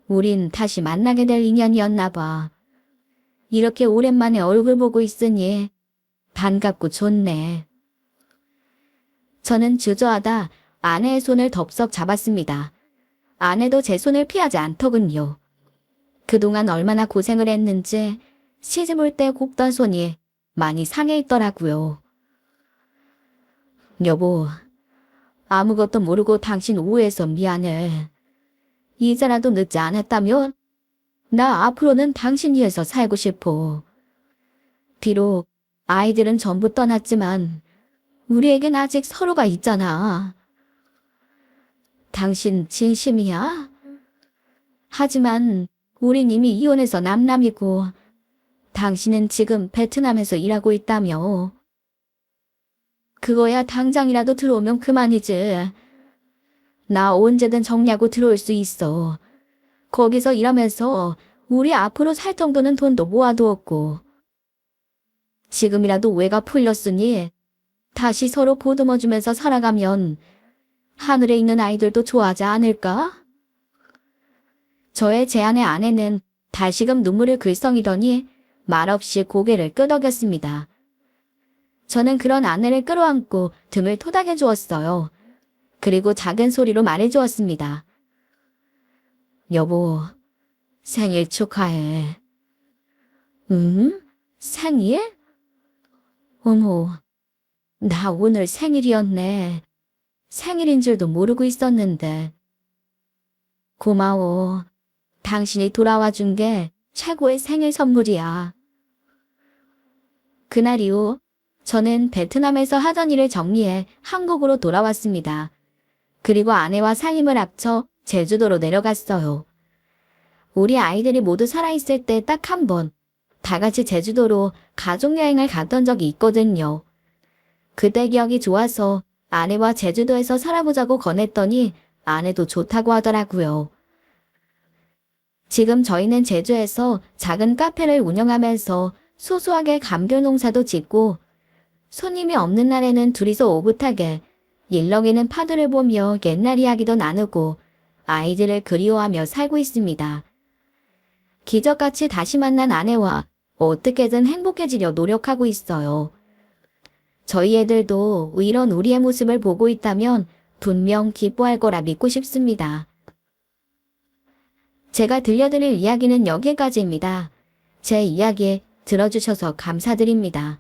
우린 다시 만나게 될 인연이었나 봐. 이렇게 오랜만에 얼굴 보고 있으니 반갑고 좋네. 저는 주저하다 아내의 손을 덥석 잡았습니다. 아내도 제 손을 피하지 않더군요. 그동안 얼마나 고생을 했는지 시집올 때 곱던 손이 많이 상해 있더라고요. 여보, 아무것도 모르고 당신 오해해서 미안해. 이제라도 늦지 않았다면 나 앞으로는 당신 위해서 살고 싶어. 비록 아이들은 전부 떠났지만 우리에겐 아직 서로가 있잖아. 당신 진심이야? 하지만 우린 이미 이혼해서 남남이고 당신은 지금 베트남에서 일하고 있다며. 그거야 당장이라도 들어오면 그만이지. 나 언제든 정리하고 들어올 수 있어. 거기서 일하면서 우리 앞으로 살 정도는 돈도 모아두었고. 지금이라도 오해가 풀렸으니 다시 서로 보듬어주면서 살아가면 하늘에 있는 아이들도 좋아하지 않을까? 저의 제안에 아내는 다시금 눈물을 글썽이더니 말없이 고개를 끄덕였습니다. 저는 그런 아내를 끌어안고 등을 토닥여 주었어요. 그리고 작은 소리로 말해주었습니다. 여보, 생일 축하해. 응? 생일? 어머, 나 오늘 생일이었네. 생일인 줄도 모르고 있었는데. 고마워. 당신이 돌아와 준 게 최고의 생일 선물이야. 그날 이후 저는 베트남에서 하던 일을 정리해 한국으로 돌아왔습니다. 그리고 아내와 상임을 합쳐 제주도로 내려갔어요. 우리 아이들이 모두 살아있을 때 딱 한 번 다 같이 제주도로 가족여행을 갔던 적이 있거든요. 그때 기억이 좋아서 아내와 제주도에서 살아보자고 권했더니 아내도 좋다고 하더라고요. 지금 저희는 제주에서 작은 카페를 운영하면서 소소하게 감귤 농사도 짓고 손님이 없는 날에는 둘이서 오붓하게 일렁이는 파도를 보며 옛날 이야기도 나누고 아이들을 그리워하며 살고 있습니다. 기적같이 다시 만난 아내와 어떻게든 행복해지려 노력하고 있어요. 저희 애들도 이런 우리의 모습을 보고 있다면 분명 기뻐할 거라 믿고 싶습니다. 제가 들려드릴 이야기는 여기까지입니다. 제 이야기 들어주셔서 감사드립니다.